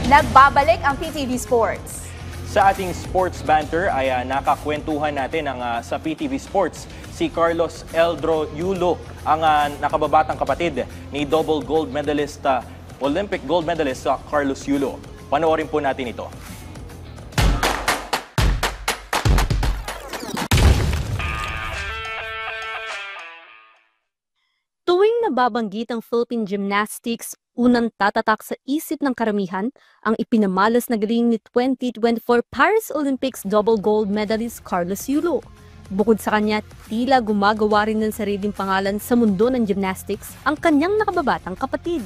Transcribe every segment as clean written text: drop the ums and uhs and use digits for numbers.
Nagbabalik ang PTV Sports. Sa ating sports banter ay nakakwentuhan natin sa PTV Sports si Carlos Eldro Yulo, ang nakababatang kapatid ni double gold medalist, Olympic gold medalist Carlos Yulo. Panoorin po natin ito. Tuwing nababanggit ang Philippine Gymnastics, unang tatatak sa isip ng karamihan ang ipinamalas na galing ni 2024 Paris Olympics double gold medalist Carlos Yulo. Bukod sa kanya, tila gumagawa rin ng sariling pangalan sa mundo ng gymnastics ang kanyang nakababatang kapatid.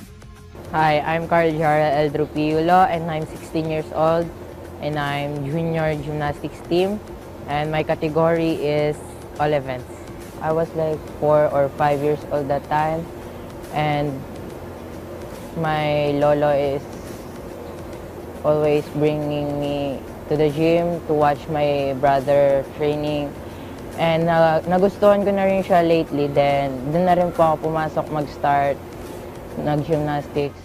Hi, I'm Carl Jara Eldrupiulo and I'm 16 years old and I'm junior gymnastics team and my category is all events. I was like 4 or 5 years old that time and my lolo is always bringing me to the gym to watch my brother training and nagustuhan ko na rin siya lately, then doon na rin po ako pumasok mag-start nag-gymnastics.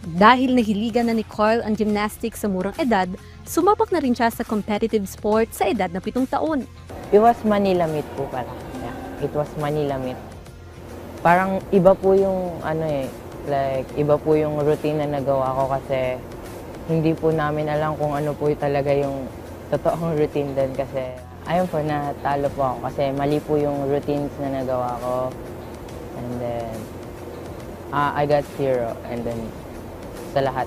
Dahil nahiligan na ni Carl ang gymnastics sa murang edad, sumabak na rin siya sa competitive sport sa edad na 7 taon. It was Manila Meet po pala. Yeah, it was Manila Meet. Parang iba po yung iba po yung routine na nagawa ko kasi hindi po namin alam kung ano po talaga yung totoong routine din kasi ayun po, natalo po ako kasi mali po yung routines na nagawa ko. And then I got 0 and then sa lahat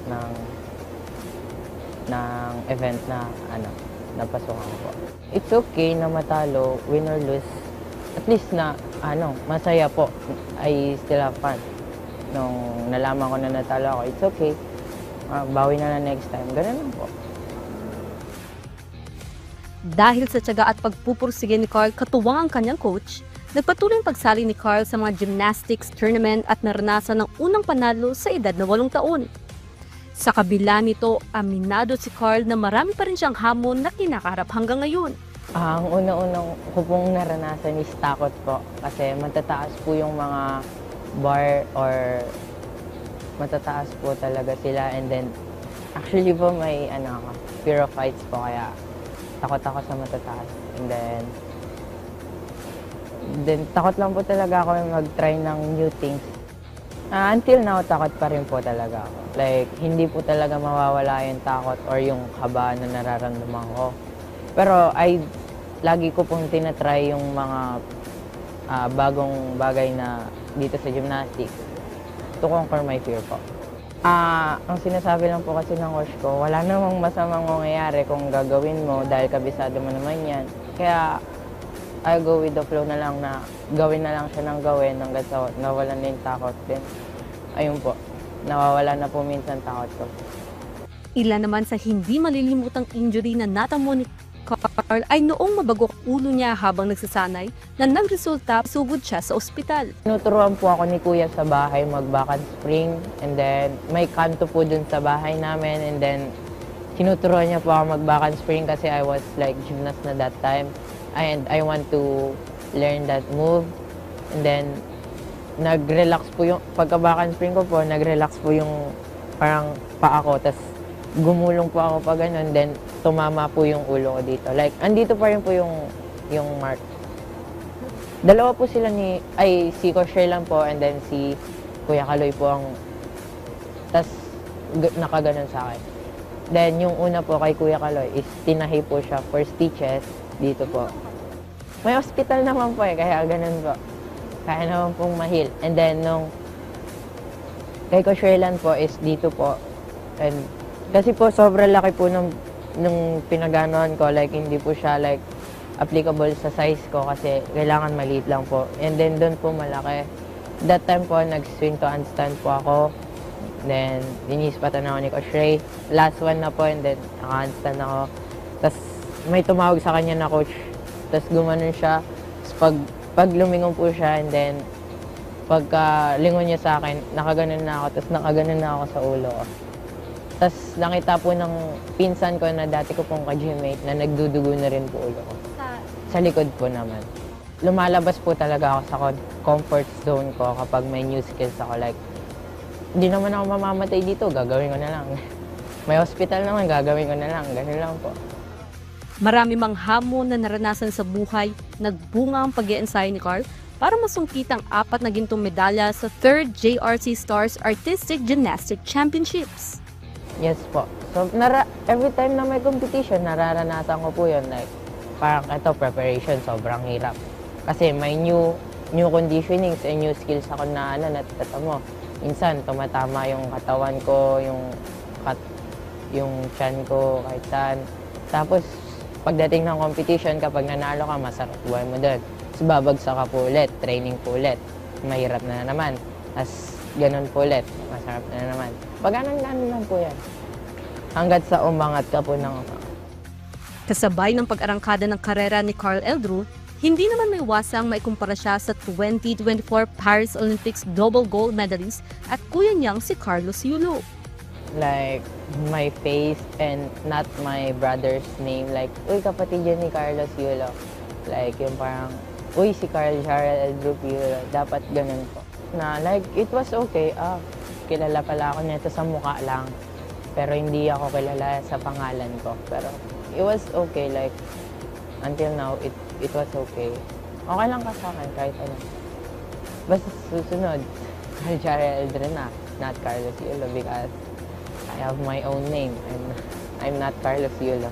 ng event na napasukan ko. It's okay na matalo, win or lose. At least na masaya po. I still have fun. Nung nalaman ko na natalo ako, it's okay. Bawi na next time. Ganun lang po. Dahil sa tiyaga at pagpupursige ni Carl katuwang ang kanyang coach, nagpatuloy ang pagsali ni Carl sa mga gymnastics tournament at naranasan ng unang panalo sa edad na 8 taon. Sa kabila nito, aminado si Carl na marami pa rin siyang hamon na kinakaharap hanggang ngayon. Ang una-unang ko pong naranasan is takot po kasi matataas po yung mga bar or matataas po talaga sila and then actually po may fear of heights po kaya takot ako sa matataas and then takot lang po talaga ako mag-try ng new things. Until now, takot pa rin po talaga ako. Like, hindi po talaga mawawala yung takot or yung kaba na nararamdaman ko. Pero lagi ko pong tinatry yung mga bagong bagay na dito sa gymnastics to conquer my fear po. Ang sinasabi lang po kasi ng coach ko, wala namang masamang mangyayari kung gagawin mo dahil kabisado mo naman yan. Kaya, I go with the flow na lang na gawin na lang siya ng gawin hanggang sa nawalan na yung takot din. Ayun po, nawawala na po minsan takot ko. Ilan naman sa hindi malilimutang injury na natamo ni Carl ay noong mabagok ulo niya habang nagsasanay na nagresulta sugod siya sa ospital. Tinuturuan po ako ni Kuya sa bahay mag-back handspring and then may kanto po dun sa bahay namin and then tinuturuan niya po ako mag-back handspring kasi I was like gymnast na that time and I want to learn that move and then nag-relax po yung pagka-back handspring ko po, nag-relax po yung parang paa ko tas gumulong po ako pa ganun, then tumama po yung ulo ko dito. Like, andito pa rin po yung mark. Dalawa po sila si Coach Ray lang po and then si Kuya Kaloy po ang tas nakaganon sa akin. Then yung una po kay Kuya Kaloy is tinahi po siya for stitches dito po. May hospital naman po kaya ganun po. Kaya naman pong ma-heal. And then nung kay Coach Raylan po is dito po. And kasi po sobrang laki po nung pinaganoan ko, like hindi po siya like applicable sa size ko kasi kailangan maliit lang po. And then doon po malaki. That time po nag-swing to handstand po ako. Then dinispatan ako ni Coach Ray. Last one na po and then naka-handstand ako. Tapos may tumawag sa kanya na coach. Tapos gumanon siya. Tapos pag lumingon po siya and then pagka lingon niya sa akin, nakaganon na ako. Tapos nakaganon na ako sa ulo ko. Tapos nakita po ng pinsan ko na dati ko pong ka-gymmate na nagdudugo na rin po ulo ko. Sa likod po naman. Lumalabas po talaga ako sa comfort zone ko kapag may new skills ako. Like, hindi naman ako mamamatay dito, gagawin ko na lang. may hospital naman, gagawin ko na lang. Ganun lang po. Marami mang hamon na naranasan sa buhay, nagbunga ang pag-iensayo ni Carl para masungkit ang 4 na gintong medalya sa 3rd JRC Stars Artistic Gymnastic Championships. Yes po. So, every time na may competition, nararanasan ko po yun. Like, parang ito, preparation, sobrang hirap. Kasi may new conditionings and new skills ako na natata mo. Minsan, tumatama yung katawan ko, yung tiyan ko, kahit saan. Tapos, pagdating ng competition, kapag nanalo ka, masarap buhay mo doon. Tapos babagsak ka po ulit, training po ulit. Mahirap na naman. Tapos ganun po ulit, masarap na naman. Pag ganun lang po yan. Hanggat sa umangat ka po ng Kasabay ng pag-arangkada ng karera ni Carl Eldrew, hindi naman may iwasang maikumpara siya sa 2024 Paris Olympics double gold medalist at kuya niyang si Carlos Yulo. like my face and not my brother's name. Like, uy, kapatid yan ni Carlos Yulo. Like, yung parang, uy, si Carl Jarrell Eldrew Yulo. Dapat ganun po. Na, like, it was okay. Kilala pala ako nito sa mukha lang. Pero hindi ako kilala sa pangalan ko. Pero, it was okay. Like, until now, it was okay. Okay lang ka sa akin, kahit ano. Basta susunod, Carl Jarrell Eldrew na, not Carlos Yulo, because I have my own name and I'm not Carlos Yulo.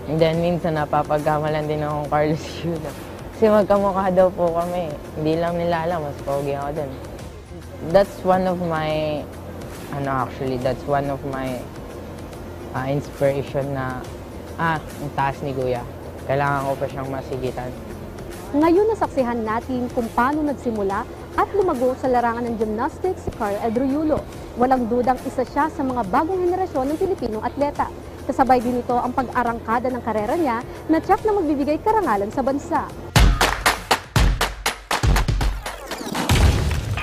And then minsan napapagkamalan din akong Carlos Yulo. Kasi magkamukha daw po kami. Hindi lang nila alam, mas pogi ako dun. That's one of my, that's one of my inspiration na, ang taas ni Kuya. Kailangan ko pa siyang masigitan. Ngayon nasaksihan natin kung paano nagsimula at lumago sa larangan ng gymnastics si Carl Eldrew Yulo. Walang dudang isa siya sa mga bagong henerasyon ng Pilipinong atleta. Kasabay din ito ang pag-arangkada ng karera niya na tiyak na magbibigay karangalan sa bansa.